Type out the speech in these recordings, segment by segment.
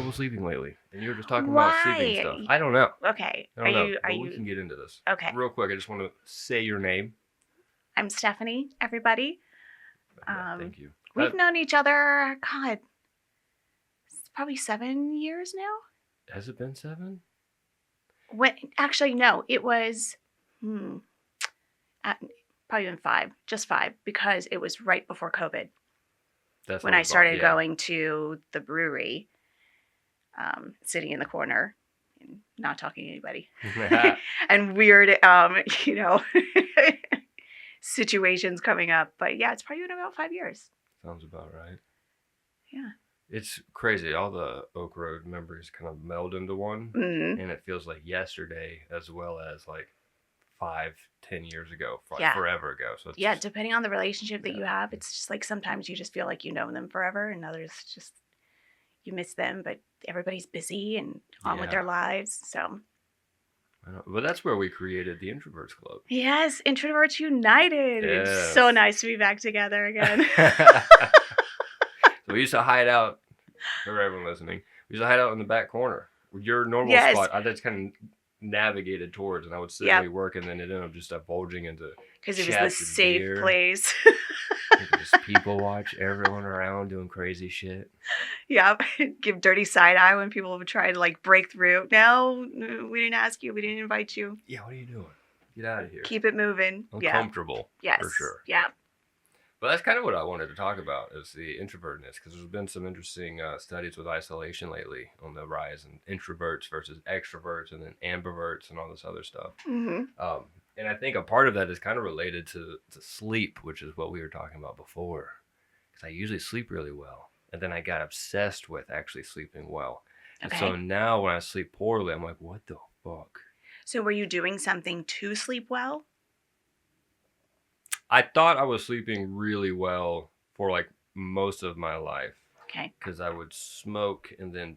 trouble sleeping lately, and you were just talking about sleeping stuff. I don't know. Okay. I don't know. But we can get into this. Okay. Real quick, I just want to say your name. I'm Stephanie, everybody. Thank you. We've known each other, God, it's probably 7 years now. Has it been 7? Actually, no, it was probably been 5, just 5, because it was right before COVID. That's when I started going to the brewery, sitting in the corner and not talking to anybody. And weird, situations coming up. But yeah, it's probably been about 5 years. Sounds about right. Yeah. It's crazy. All the Oak Road memories kind of meld into one. Mm-hmm. And it feels like yesterday as well as like 5-10 years ago, forever ago. So it's, depending on the relationship that you have, it's just like sometimes you just feel like you know them forever, and others just you miss them, but everybody's busy and on with their lives. So, but that's where we created the Introverts Club. Yes, Introverts United. Yes. It's so nice to be back together again. So we used to hide out, for everyone listening, we used to hide out in the back corner. Your normal spot, I just kind of navigated towards, and I would sit and work, and then it ended up just divulging into because it was the safe place. Just people watch everyone around doing crazy shit. Yeah, give dirty side eye when people would try to like break through. No, we didn't ask you. We didn't invite you. Yeah, what are you doing? Get out of here. Keep it moving. Uncomfortable. Yes. For sure. Yeah. But that's kind of what I wanted to talk about is the introvertness, because there's been some interesting studies with isolation lately on the rise in introverts versus extroverts and then ambiverts and all this other stuff. Mm-hmm. And I think a part of that is kind of related to sleep, which is what we were talking about before. Because I usually sleep really well. And then I got obsessed with actually sleeping well. Okay. And so now when I sleep poorly, I'm like, what the fuck? So were you doing something to sleep well? I thought I was sleeping really well for like most of my life. Okay. Because I would smoke and then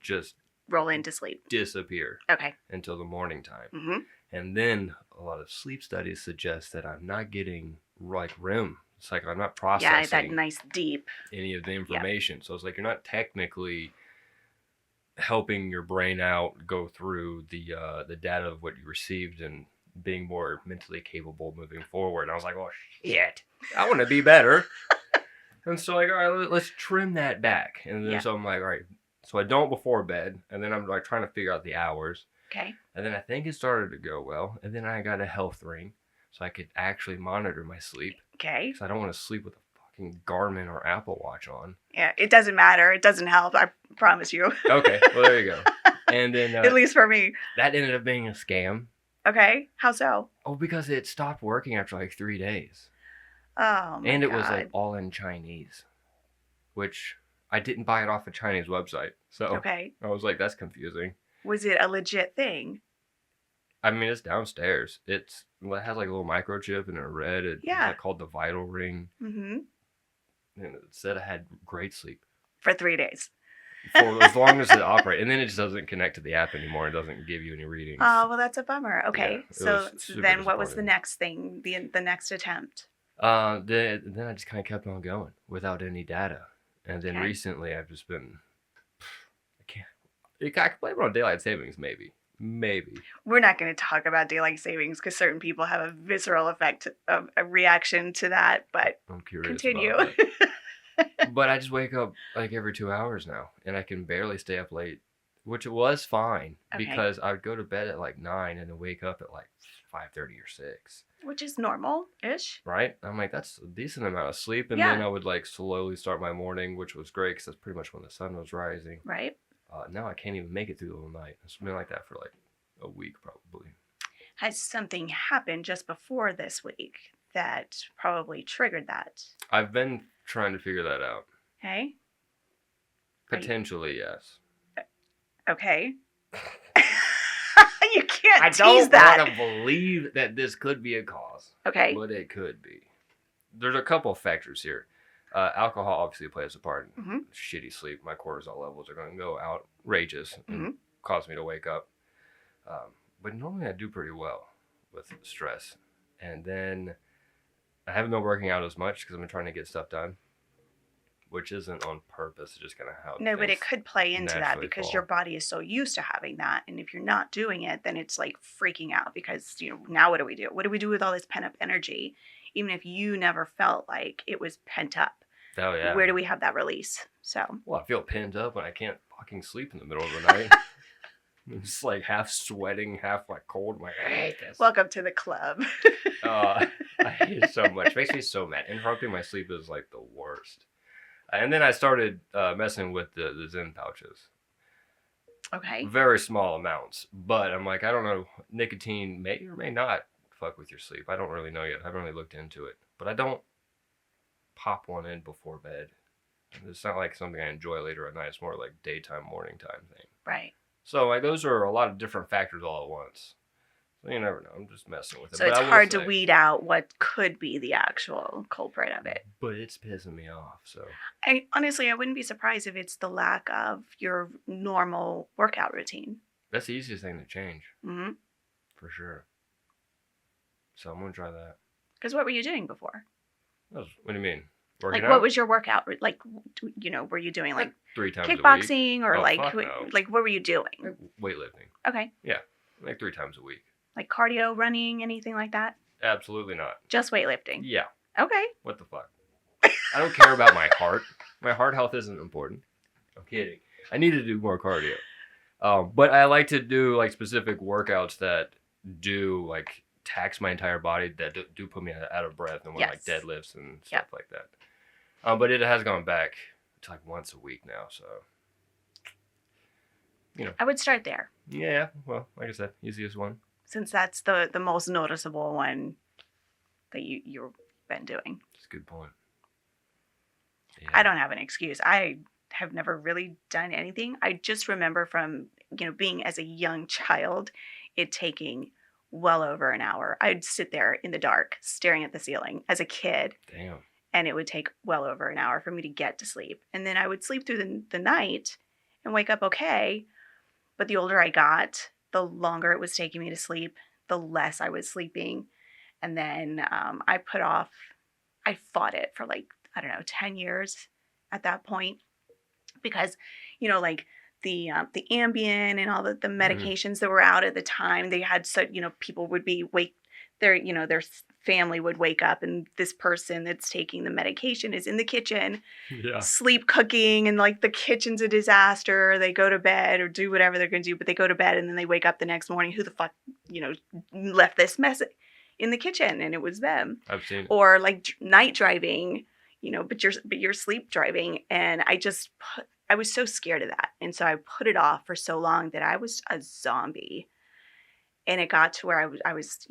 just roll into sleep. Disappear. Okay. Until the morning time. Mm-hmm. And then a lot of sleep studies suggest that I'm not getting like REM. It's like I'm not processing. Yeah, that nice deep. Any of the information. Yeah. So it's like you're not technically helping your brain out, go through the data of what you received and being more mentally capable moving forward. And I was like, oh shit, I want to be better. And so like, all right, let's trim that back. And then so I'm like, all right, so I don't before bed. And then I'm like trying to figure out the hours. Okay. And then I think it started to go well. And then I got a health ring so I could actually monitor my sleep. Okay. Because I don't want to sleep with a fucking Garmin or Apple Watch on. Yeah, it doesn't matter. It doesn't help. I promise you. Okay, well, there you go. And then... at least for me. That ended up being a scam. Okay, how so? Oh, because it stopped working after like 3 days. Oh, my And it God. was like all in Chinese, which I didn't buy it off a Chinese website. So I was like, that's confusing. Was it a legit thing? I mean, it's downstairs. It has like a little microchip and a red. It's like called the Vital Ring. Mm-hmm. And it said I had great sleep. For 3 days. For as long as it operates. And then it just doesn't connect to the app anymore. It doesn't give you any readings. Oh, well, that's a bummer. Okay. Yeah, so then what was the next thing, the next attempt? Then I just kind of kept on going without any data. And then recently I've just been... I can blame it on daylight savings, maybe. We're not going to talk about daylight savings because certain people have a visceral effect of a reaction to that, but I'm curious. Continue. About it. But I just wake up like every 2 hours now, and I can barely stay up late, which was fine because I would go to bed at like 9 and then wake up at like 5:30 or 6. Which is normal-ish. Right? I'm like, that's a decent amount of sleep. And then I would like slowly start my morning, which was great because that's pretty much when the sun was rising. Right. Now I can't even make it through the whole night. It's been like that for like a week probably. Has something happened just before this week that probably triggered that? I've been trying to figure that out. Okay. Potentially, yes. Okay. You can't tease that. I don't want to believe that this could be a cause. Okay. But it could be. There's a couple of factors here. Alcohol obviously plays a part in shitty sleep. My cortisol levels are going to go outrageous and cause me to wake up. But normally I do pretty well with stress. And then I haven't been working out as much because I've been trying to get stuff done. which isn't on purpose. It's just kind of how No, but it things could play into that naturally because fall. your body is so used to having that. And if you're not doing it, then it's like freaking out because, now what do we do? What do we do with all this pent up energy? Even if you never felt like it was pent up. Oh, yeah. Where do we have that release? So. Well, I feel pinned up when I can't fucking sleep in the middle of the night. I'm just like half sweating, half like cold. I'm like, I hate this. Welcome to the club. I hate it so much. It makes me so mad. Interrupting my sleep is like the worst. And then I started messing with the Zen pouches. Okay. Very small amounts. But I'm like, I don't know. Nicotine may or may not fuck with your sleep. I don't really know yet. I haven't really looked into it. But I don't pop one in before bed. It's not like something I enjoy later at night. It's more like daytime, morning time thing. Right. So like those are a lot of different factors all at once. So you never know. I'm just messing with it. So it's hard to weed out what could be the actual culprit of it. But it's pissing me off. So honestly, I wouldn't be surprised if it's the lack of your normal workout routine. That's the easiest thing to change. Mm-hmm. For sure. So I'm gonna try that. Because what were you doing before? What do you mean? Working like, what was your workout? Like, were you doing like 3 times kickboxing a week? Or no. Like what were you doing? Like weightlifting. Okay. Yeah, like 3 times a week. Like cardio, running, anything like that? Absolutely not. Just weightlifting? Yeah. Okay. What the fuck? I don't care about my heart. My heart health isn't important. I'm kidding. I need to do more cardio. But I like to do like specific workouts that do like tax my entire body, that do put me out of breath, and like deadlifts and stuff like that. But it has gone back to like once a week now, so I would start there. Yeah, well, like I said, easiest one. Since that's the most noticeable one that you've been doing. That's a good point. Yeah. I don't have an excuse. I have never really done anything. I just remember from, being as a young child, it taking well over an hour. I'd sit there in the dark staring at the ceiling as a kid. Damn. And it would take well over an hour for me to get to sleep. And then I would sleep through the night and wake up okay. But the older I got, the longer it was taking me to sleep, the less I was sleeping. And then I fought it for 10 years at that point. Because, like the Ambien and all the medications that were out at the time, they had people would be their family would wake up and this person that's taking the medication is in the kitchen, sleep cooking, and like the kitchen's a disaster. They go to bed or do whatever they're going to do, but they go to bed and then they wake up the next morning. Who the fuck, left this mess in the kitchen? And it was them. I've seen it. Or like night driving, but you're sleep driving. And I was so scared of that. And so I put it off for so long that I was a zombie. And it got to where I was,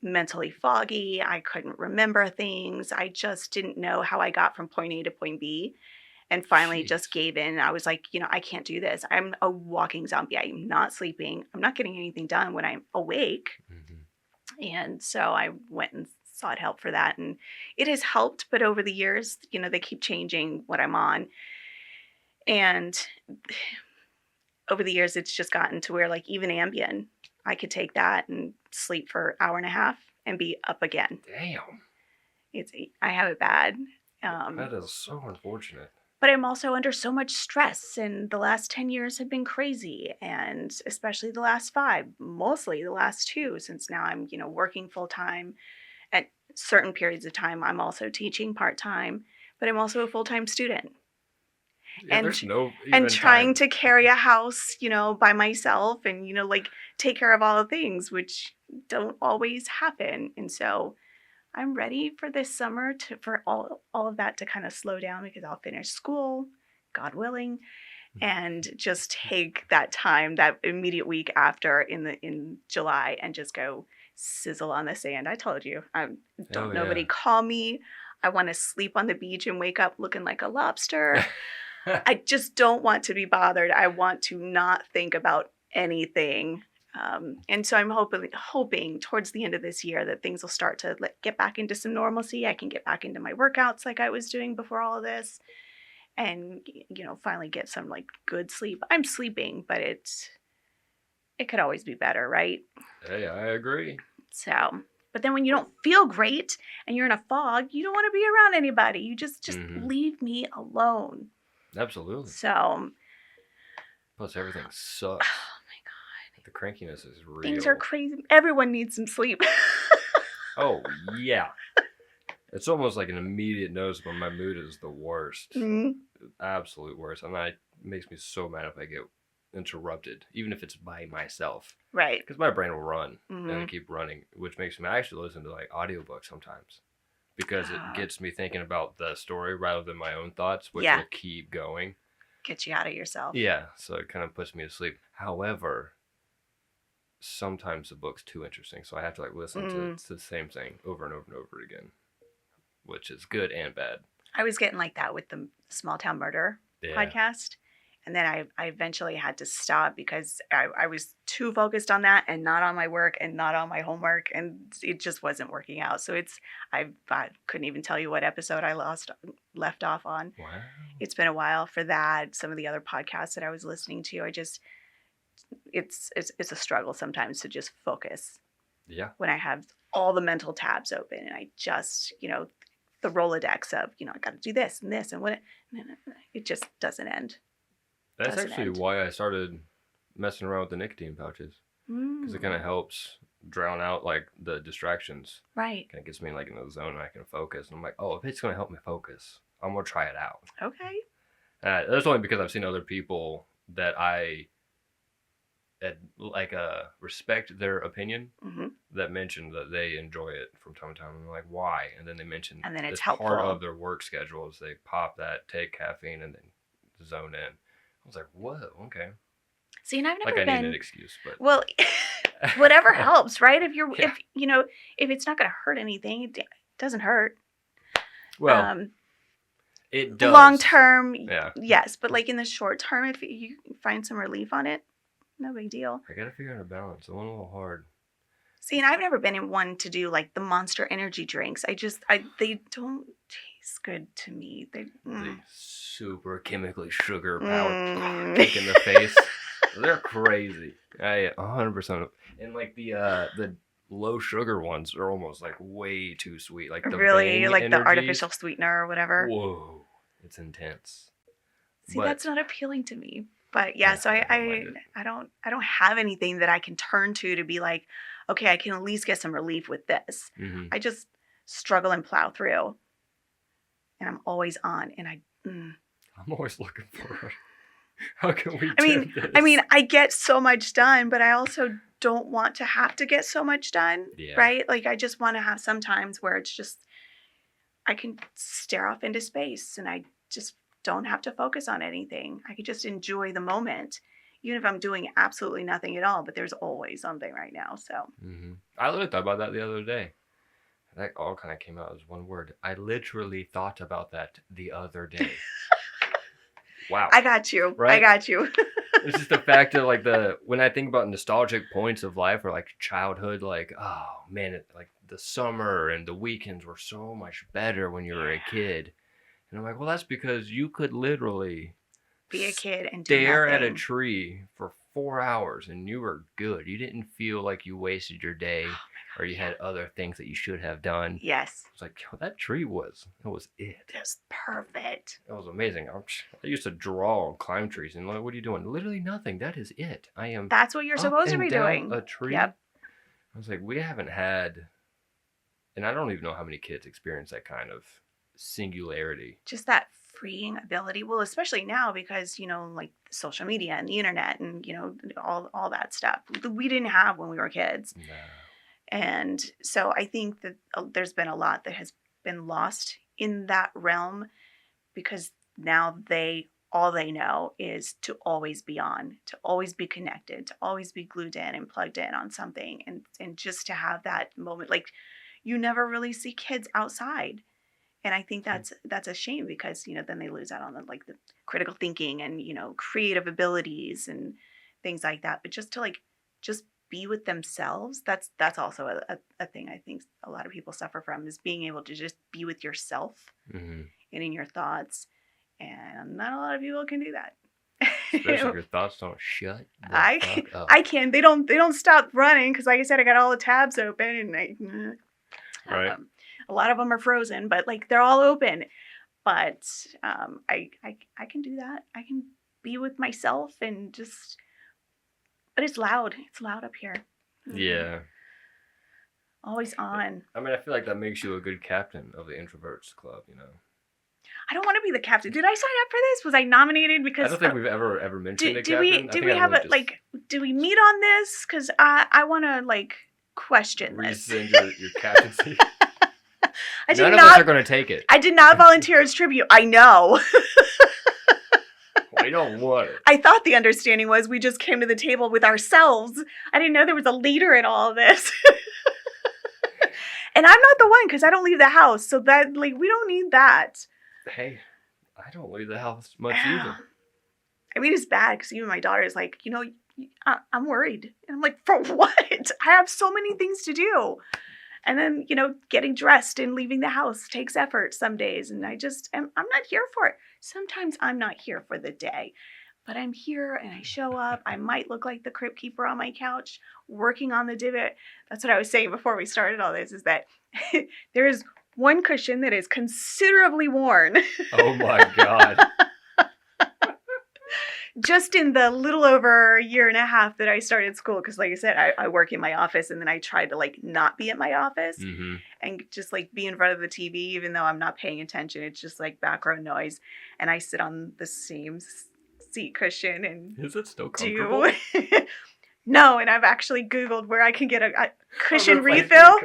mentally foggy. I couldn't remember things. I just didn't know how I got from point A to point B. And finally just gave in. I was like, I can't do this. I'm a walking zombie. I'm not sleeping. I'm not getting anything done when I'm awake. Mm-hmm. And so I went and sought help for that. And it has helped. But over the years, they keep changing what I'm on. And over the years, it's just gotten to where like even Ambien, I could take that and sleep for an hour and a half and be up again. Damn. I have it bad. That is so unfortunate. But I'm also under so much stress, and the last 10 years have been crazy, and especially the last 5, mostly the last 2, since now I'm, working full time. At certain periods of time, I'm also teaching part-time, but I'm also a full-time student. Yeah, and trying to carry a house, by myself and, take care of all the things, which don't always happen. And so I'm ready for this summer for all of that to kind of slow down, because I'll finish school, God willing, and just take that time, that immediate week after in July, and just go sizzle on the sand. I told you, nobody call me. I want to sleep on the beach and wake up looking like a lobster. I just don't want to be bothered. I want to not think about anything. And so I'm hoping towards the end of this year that things will start to get back into some normalcy. I can get back into my workouts like I was doing before all of this, and, finally get some good sleep. I'm sleeping, but it could always be better, right? Hey, I agree. So But then when you don't feel great and you're in a fog, you don't want to be around anybody. You just leave me alone. Absolutely. So. Plus, everything sucks. Oh my God. The crankiness is real. Things are crazy. Everyone needs some sleep. Oh, yeah. It's almost like an immediate notice when my mood is the worst. Mm-hmm. Absolute worst. And it makes me so mad if I get interrupted, even if it's by myself. Right. Because my brain will run and keep running, which makes me actually listen to like audiobooks sometimes. Because it gets me thinking about the story rather than my own thoughts, which will keep going. Get you out of yourself. Yeah, so it kind of puts me to sleep. However, sometimes the book's too interesting, so I have to like listen to the same thing over and over and over again, which is good and bad. I was getting like that with the Small Town Murder podcast. And then I eventually had to stop because I was too focused on that and not on my work and not on my homework. And it just wasn't working out. So I couldn't even tell you what episode I left off on. Wow. It's been a while for that. Some of the other podcasts that I was listening to, it's a struggle sometimes to just focus. Yeah. When I have all the mental tabs open and I just, the Rolodex of, I got to do this and this and what, it just doesn't end. That's actually why I started messing around with the nicotine pouches. Because it kind of helps drown out like the distractions. Right. Kind of gets me like in the zone and I can focus. And I'm like, oh, if it's going to help me focus, I'm going to try it out. Okay. That's only because I've seen other people that I respect their opinion that mention that they enjoy it from time to time. And I'm like, why? And then they mention and then it's helpful. Part of their work schedule is they pop that, take caffeine, and then zone in. I was like, whoa, okay. See, and I've never been... I need an excuse, but... Well, whatever helps, right? If it's not going to hurt anything, it doesn't hurt. Well, it does. Long term, yes. But like in the short term, if you find some relief on it, no big deal. I got to figure out a balance. It's a little hard. See, and I've never been in one to do like the Monster energy drinks. They don't taste good to me. They super chemically sugar powered kick in the face. They're crazy. 100%. And like the low sugar ones are almost like way too sweet. Like the really like energies, the artificial sweetener or whatever. Whoa, it's intense. See, that's not appealing to me. But yeah, so I don't have anything that I can turn to be like, okay, I can at least get some relief with this. Mm-hmm. I just struggle and plow through. And I'm always on. And I'm always looking for it. How can we do this? I mean, I get so much done, but I also don't want to have to get so much done. Yeah. Right? Like I just want to have some times where it's just, I can stare off into space and I just don't have to focus on anything. I could just enjoy the moment, even if I'm doing absolutely nothing at all. But there's always something right now. So I literally thought about that the other day. That all kind of came out as one word. I literally thought about that the other day. Wow. I got you. Right? I got you. It's just the fact that like when I think about nostalgic points of life or like childhood, like, oh man, like the summer and the weekends were so much better when you were a kid. And I'm like, well, that's because you could literally be a kid and stare at a tree for 4 hours and you were good. You didn't feel like you wasted your day or you had other things that you should have done. Yes. It's like, that tree was it. It was perfect. It was amazing. I used to draw and climb trees and like, what are you doing? Literally nothing. That is it. That's what you're supposed to be doing. A tree. Yep. I was like, we haven't had, and I don't even know how many kids experience that kind of singularity. Just that freeing ability. Well, especially now because, like social media and the internet and, all that stuff we didn't have when we were kids. No. And so I think that there's been a lot that has been lost in that realm because now all they know is to always be on, to always be connected, to always be glued in and plugged in on something. And just to have that moment, like you never really see kids outside. And I think that's a shame because, then they lose out on the critical thinking and, creative abilities and things like that. But just to just be with themselves, that's also a thing I think a lot of people suffer from is being able to just be with yourself and in your thoughts. And not a lot of people can do that. Especially if your thoughts don't shut the fuck up. I can. They don't stop running because, like I said, I got all the tabs open and right. A lot of them are frozen, but like they're all open. But I can do that. I can be with myself and just. But it's loud. It's loud up here. Yeah. Always on. I mean, I feel like that makes you a good captain of the Introverts Club, you know. I don't want to be the captain. Did I sign up for this? Was I nominated because? I don't think we've ever mentioned a captain. Did we have do we meet on this? Because I want to like question this. Rescind your captaincy. None of us are going to take it. I did not volunteer as tribute. I know. We don't want it. I thought the understanding was we just came to the table with ourselves. I didn't know there was a leader in all of this. And I'm not the one because I don't leave the house. So that like we don't need that. Hey, I don't leave the house much either. I mean, it's bad because even my daughter is like, I'm worried. And I'm like, for what? I have so many things to do. And then, getting dressed and leaving the house takes effort some days. And I'm not here for it. Sometimes I'm not here for the day. But I'm here and I show up. I might look like the crypt keeper on my couch working on the divot. That's what I was saying before we started all this is that there is one cushion that is considerably worn. Oh my God. Just in the little over a year and a half that I started school. Because like I said, I work in my office and then I try to like not be at my office and just like be in front of the TV, even though I'm not paying attention. It's just like background noise. And I sit on the same seat cushion and is it still comfortable? No, and I've actually Googled where I can get a cushion refill.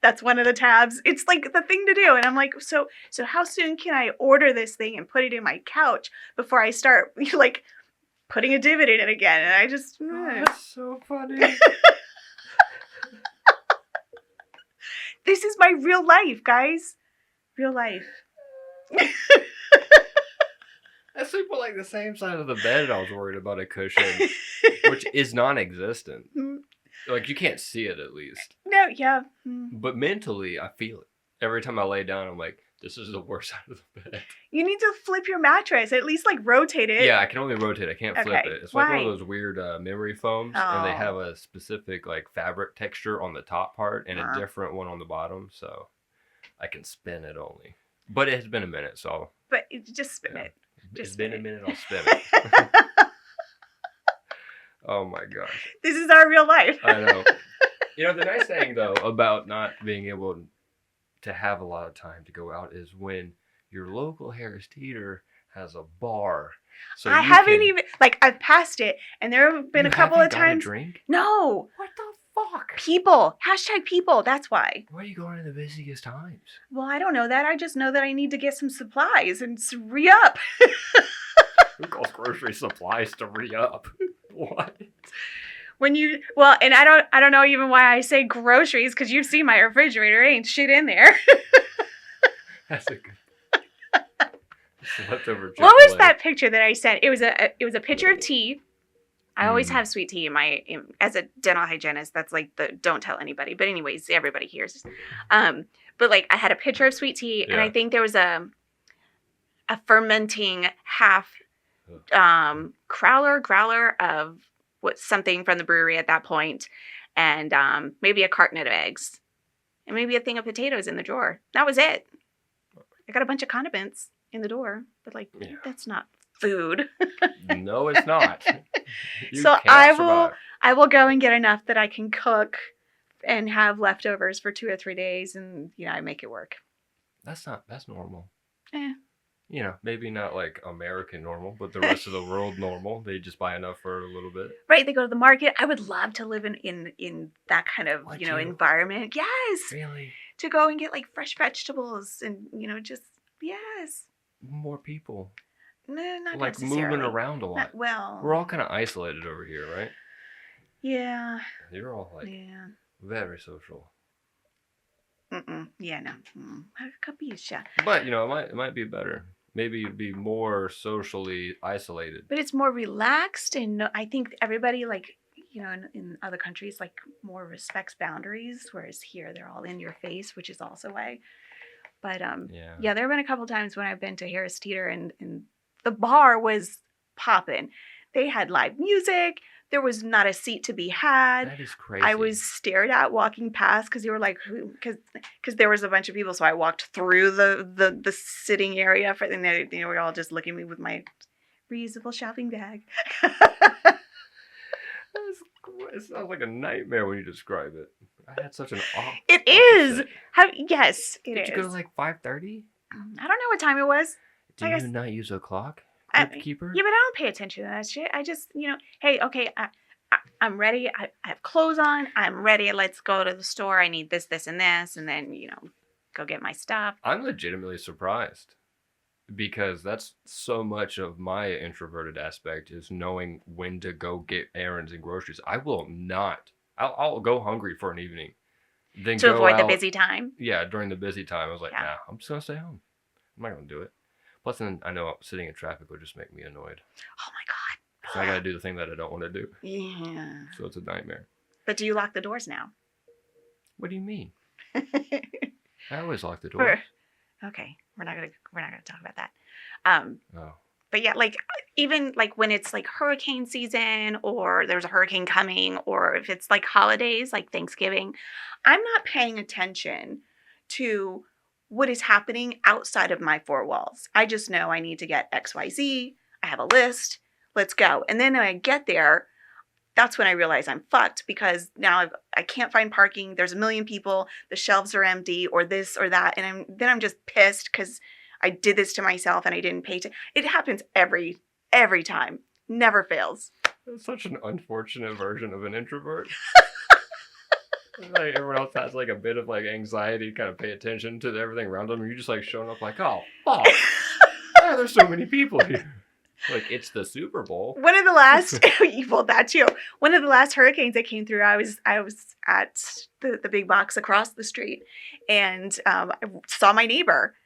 That's one of the tabs. It's like the thing to do. And I'm like, so how soon can I order this thing and put it in my couch before I start like putting a divot in it again? And I just that's so funny. This is my real life, guys. Real life. I sleep with like the same side of the bed. I was worried about a cushion, which is non-existent. Like you can't see it at least. No, yeah. But mentally, I feel it. Every time I lay down, I'm like, this is the worst side of the bed. You need to flip your mattress. At least like rotate it. Yeah, I can only rotate. I can't flip it. It's like one of those weird memory foams, and they have a specific like fabric texture on the top part and a different one on the bottom. So I can spin it only. But it has been a minute, so. But just spin it. It's been a minute. I'll spin it. Oh my gosh. This is our real life. I know. The nice thing though about not being able to have a lot of time to go out is when your local Harris Teeter has a bar. So I haven't even I've passed it, and there have been a couple of times. A drink? No. What the fuck? People. #people. That's why. Why are you going in the busiest times? Well, I don't know that. I just know that I need to get some supplies and re-up. Who calls grocery supplies to re-up? What? And I don't know even why I say groceries because you've seen my refrigerator. Ain't shit in there. That's a good. Leftover Chick-fil-A. What was that picture that I sent? It was a picture of tea. I always have sweet tea as a dental hygienist. That's like the don't tell anybody. But anyways, everybody hears. But like I had a picture of sweet tea, and I think there was a fermenting half growler of something from the brewery at that point, and maybe a carton of eggs, and maybe a thing of potatoes in the drawer. That was it. I got a bunch of condiments in the door, but that's not food. No, it's not. So I will go and get enough that I can cook and have leftovers for 2 or 3 days, and I make it work. That's normal. Maybe not like American normal, but the rest of the world normal. They just buy enough for a little bit. Right, they go to the market. I would love to live in that kind of environment. Yes. Really? To go and get like fresh vegetables and just yes. More people. No, not like necessarily. Moving around a lot. We're all kind of isolated over here, right? Yeah. You're all very social. Yeah, no. Capisce. But it might be better. Maybe you'd be more socially isolated. But it's more relaxed, and I think everybody in other countries more respects boundaries, whereas here they're all in your face, which is also why But yeah, there have been a couple times when I've been to Harris Teeter and the bar was popping. They had live music. There was not a seat to be had. That is crazy. I was stared at walking past because you were like, because there was a bunch of people. So I walked through the sitting area and they were all just looking at me with my reusable shopping bag. It sounds like a nightmare when you describe it. I had such an off. It is. Yes, it is. Did you go to like 5:30? I don't know what time it was. Do you not use a clock? Keeper? Yeah, but I don't pay attention to that shit. I just, hey, okay, I'm ready. I have clothes on. I'm ready. Let's go to the store. I need this, and this, and then, go get my stuff. I'm legitimately surprised because that's so much of my introverted aspect is knowing when to go get errands and groceries. I will not. I'll go hungry for an evening. Then to avoid the busy time? Yeah, during the busy time. I was like, nah, I'm just going to stay home. I'm not going to do it. Plus, then I know sitting in traffic would just make me annoyed. Oh, my God. So I got to do the thing that I don't want to do. Yeah. So it's a nightmare. But do you lock the doors now? What do you mean? I always lock the doors. Okay. We're not gonna talk about that. Oh. But yeah, like even like when it's like hurricane season or there's a hurricane coming or if it's like holidays like Thanksgiving, I'm not paying attention to what is happening outside of my four walls. I just know I need to get XYZ. I have a list. Let's go. And then when I get there, that's when I realize I'm fucked because now I can't find parking. There's a million people. The shelves are empty or this or that. And I'm just pissed because I did this to myself and I didn't pay attention. It happens every time. Never fails. That's such an unfortunate version of an introvert. Like everyone else has like a bit of like anxiety to kind of pay attention to everything around them. And you're just like showing up like, oh, fuck. Yeah, there's so many people here. Like it's the Super Bowl. One of the last, well, that too. One of the last hurricanes that came through, I was at the big box across the street, and I saw my neighbor,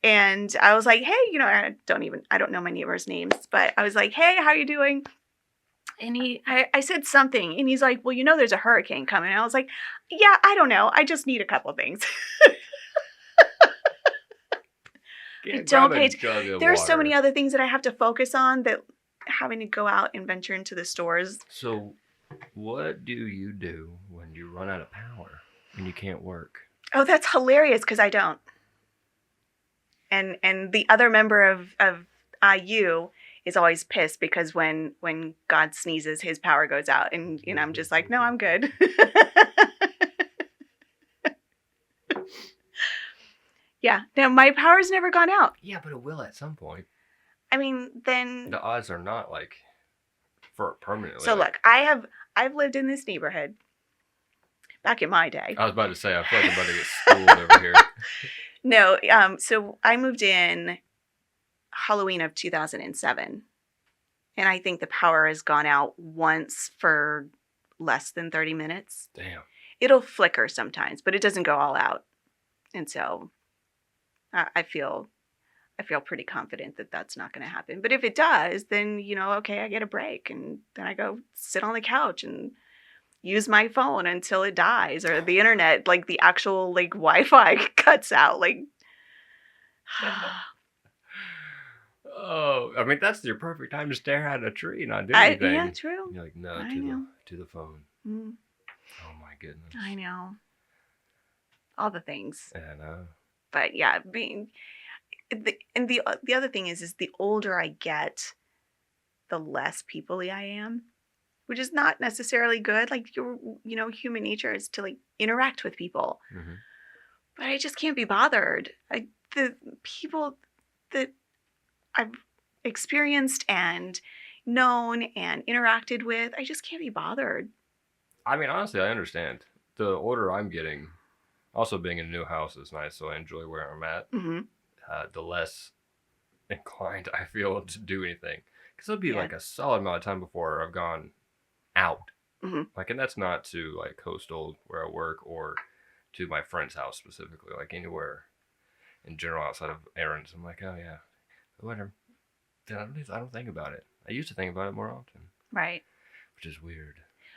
and I was like, hey, I don't know my neighbor's names, but I was like, hey, how you doing? And I said something, and he's like, well, there's a hurricane coming. And I was like, yeah, I don't know. I just need a couple things. Don't pay attention. There are so many other things that I have to focus on that having to go out and venture into the stores. So what do you do when you run out of power and you can't work? Oh, that's hilarious because I don't. And the other member of IU is always pissed because when God sneezes, his power goes out. And I'm just like, no, I'm good. Yeah. Now, my power's never gone out. Yeah, but it will at some point. I mean, then... The odds are not, like, for permanently. So, look, I've lived in this neighborhood back in my day. I was about to say, I feel like I'm about to get schooled over here. No, so I moved in Halloween of 2007. And I think the power has gone out once for less than 30 minutes. Damn. It'll flicker sometimes, but it doesn't go all out. And so... I feel pretty confident that that's not going to happen. But if it does, then, okay, I get a break. And then I go sit on the couch and use my phone until it dies. Or the internet, like the actual like Wi-Fi cuts out. Like, oh, I mean, that's your perfect time to stare at a tree and not do anything. Yeah, true. You're like, no, to the phone. Mm. Oh, my goodness. I know. All the things. Yeah, I know. But yeah, the other thing is the older I get, the less people-y I am, which is not necessarily good. Like human nature is to like interact with people, mm-hmm. But I just can't be bothered. The people that I've experienced and known and interacted with, I just can't be bothered. I mean, honestly, I understand. The older I'm getting. Also, being in a new house is nice, so I enjoy where I'm at. Mm-hmm. The less inclined I feel to do anything. Because it'll be like a solid amount of time before I've gone out. Mm-hmm. Like, and that's not to like coastal where I work or to my friend's house specifically. Like anywhere in general outside of errands. I'm like, oh yeah, whatever. I don't think about it. I used to think about it more often. Right. Which is weird.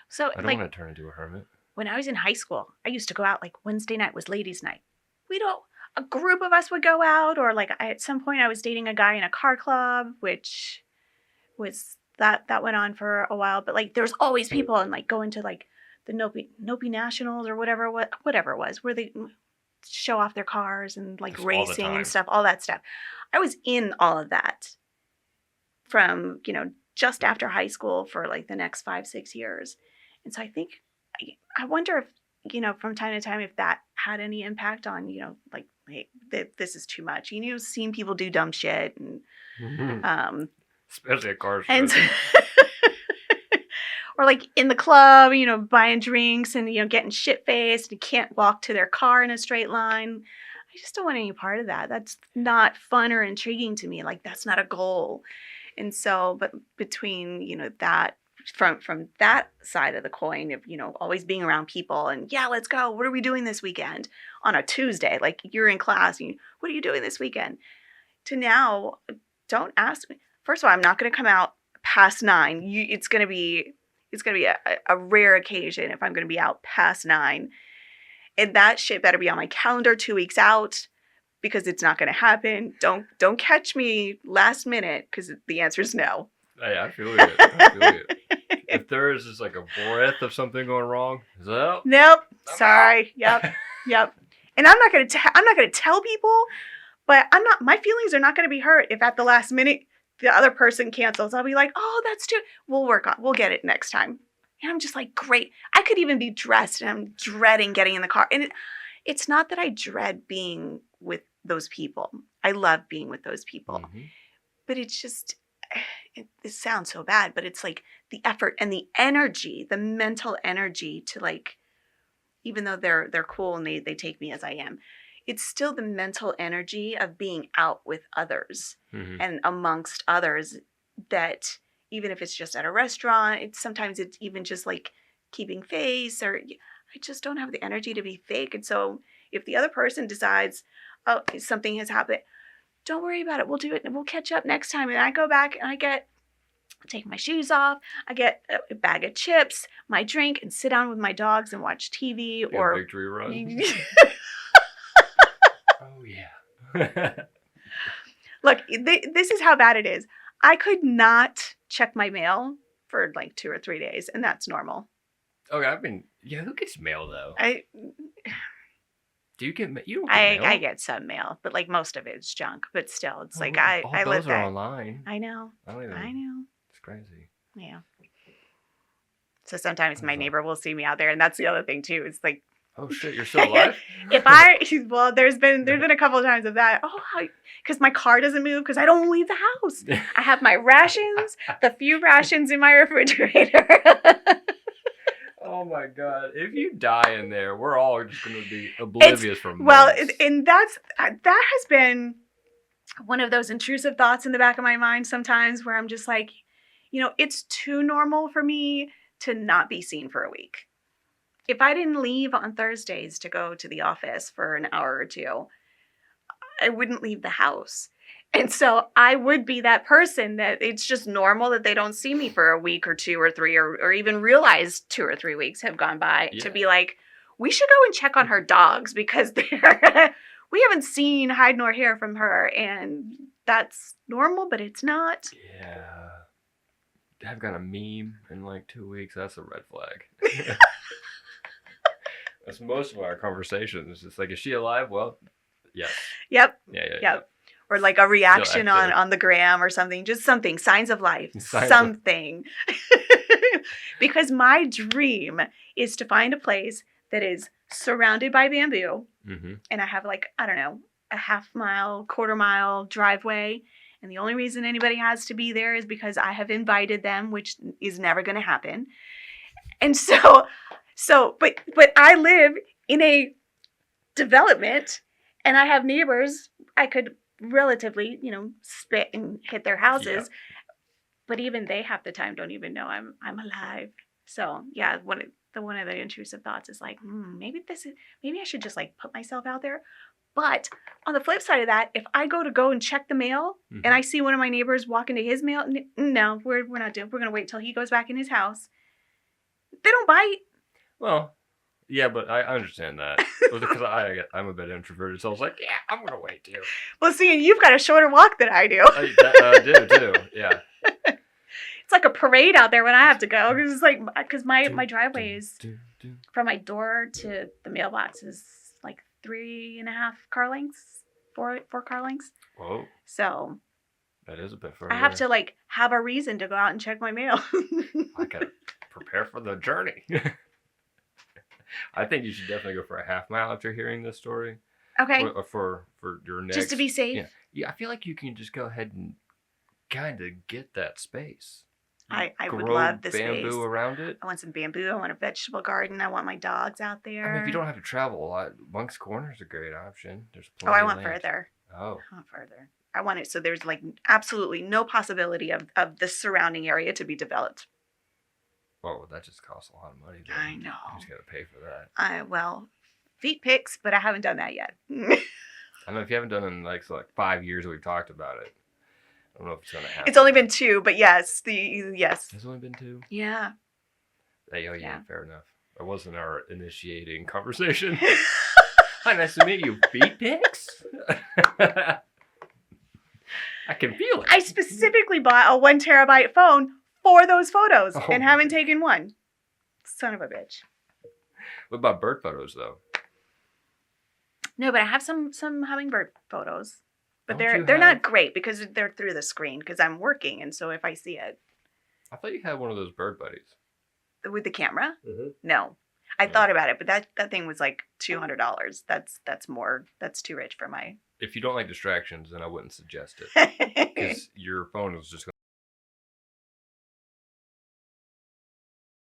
So I don't want to turn into a hermit. When I was in high school, I used to go out like Wednesday night was ladies' night. a group of us would go out, or like at some point I was dating a guy in a car club, which was that went on for a while. But like there's always people and like going to like the Nopi Nationals or whatever it was, where they show off their cars and like Just racing and stuff, all that stuff. I was in all of that from, just after high school for like the next 5-6 years. And so I think, I wonder if, from time to time, if that had any impact on, like, hey, this is too much. You've seen people do dumb shit. And, especially at car shows. And or like in the club, buying drinks and, getting shit-faced and can't walk to their car in a straight line. I just don't want any part of that. That's not fun or intriguing to me. Like, that's not a goal. And so, but between, that, from that side of the coin of, always being around people and, yeah, let's go. What are we doing this weekend? On a Tuesday, like you're in class, and what are you doing this weekend? To now, don't ask me. First of all, I'm not going to come out past 9. It's going to be a rare occasion if I'm going to be out past 9. And that shit better be on my calendar 2 weeks out, because it's not going to happen. Don't catch me last minute, because the answer is no. Hey, I feel it. If there is just like a breath of something going wrong, nope. Sorry. Yep. And I'm not going to tell people, but my feelings are not going to be hurt if at the last minute the other person cancels. I'll be like, oh, that's true. We'll get it next time. And I'm just like, great. I could even be dressed and I'm dreading getting in the car. And it's not that I dread being with those people. I love being with those people. Mm-hmm. But it's just, it sounds so bad, but it's like the effort and the energy, the mental energy to like, even though they're cool and they take me as I am, it's still the mental energy of being out with others mm-hmm. and amongst others, that even if it's just at a restaurant, sometimes it's even just like keeping face, or I just don't have the energy to be fake. And so if the other person decides, oh, something has happened, don't worry about it. We'll do it and we'll catch up next time. And I go back and I take my shoes off. I get a bag of chips, my drink, and sit down with my dogs and watch TV or victory run. Oh yeah. Look, this is how bad it is. I could not check my mail for like 2 or 3 days, and that's normal. Okay, who gets mail though? Do you get mail? You don't get mail? I get some mail, but like most of it's junk. But still, it's like all I those live are that. online. I know. I know. It's crazy. Yeah. So sometimes my neighbor will see me out there, and that's the other thing too. It's like, oh shit, you're still alive? There's been a couple of times of that. Oh, because my car doesn't move because I don't leave the house. I have my rations, the few rations in my refrigerator. Oh my God! If you die in there, we're all just going to be oblivious from months. Well, and that has been one of those intrusive thoughts in the back of my mind sometimes, where I'm just like, it's too normal for me to not be seen for a week. If I didn't leave on Thursdays to go to the office for an hour or two, I wouldn't leave the house. And so I would be that person that it's just normal that they don't see me for a week or 2 or 3 or even realize 2 or 3 weeks have gone by to be like, we should go and check on her dogs because we haven't seen hide nor hair from her. And that's normal, but it's not. Yeah. I've got a meme in like 2 weeks. That's a red flag. That's most of our conversations. It's like, is she alive? Well, yes. Yep. Yeah. Or like a reaction on the gram or something. Just something. Signs of life. Something. Because my dream is to find a place that is surrounded by bamboo. Mm-hmm. And I have like, I don't know, a half-mile, quarter-mile driveway. And the only reason anybody has to be there is because I have invited them, which is never going to happen. And but I live in a development and I have neighbors I could relatively, spit and hit their houses. Yeah. But even they half the time don't even know I'm alive. So yeah, one of the intrusive thoughts is like, maybe I should just like put myself out there. But on the flip side of that, if I go and check the mail mm-hmm. and I see one of my neighbors walk into his mail, no, we're not doing. We're gonna wait till he goes back in his house. They don't bite. Well, Yeah, but I understand that. Because I'm a bit introverted, so I was like, yeah, I'm going to wait too. Well, see, and you've got a shorter walk than I do. I do too, yeah. It's like a parade out there when I have to go. Because it's like, because my driveway is, from my door to the mailbox is like 3.5 car lengths, four car lengths. Whoa. So. That is a bit further. I have to like have a reason to go out and check my mail. I gotta prepare for the journey. I think you should definitely go for a half mile after hearing this story. Okay. For your next. Just to be safe. Yeah. I feel like you can just go ahead and kind of get that space. I would love the bamboo space. around it. I want some bamboo. I want a vegetable garden. I want my dogs out there. I mean, if you don't have to travel a lot, Monk's Corner is a great option. There's plenty. I want further. Oh. I want further. I want it so there's like absolutely no possibility of the surrounding area to be developed. Well, that just costs a lot of money. Then. I know. You just got to pay for that. Well, feet pics, but I haven't done that yet. I know if you haven't done it in like 5 years that we've talked about it. I don't know if it's going to happen. It's only been 2, but yes. Yes. It's only been 2? Yeah. Yeah, fair enough. That wasn't our initiating conversation. Hi, nice to meet you. Feet pics? I can feel it. I specifically bought a 1 terabyte phone for those photos and haven't taken one. Son of a bitch. What about bird photos, though? No, but I have some hummingbird photos. But they're not great because they're through the screen because I'm working. And so if I see it. I thought you had one of those bird buddies. With the camera? Mm-hmm. No. I thought about it, but that thing was like $200. That's more. That's too rich for my. If you don't like distractions, then I wouldn't suggest it. Because your phone is just going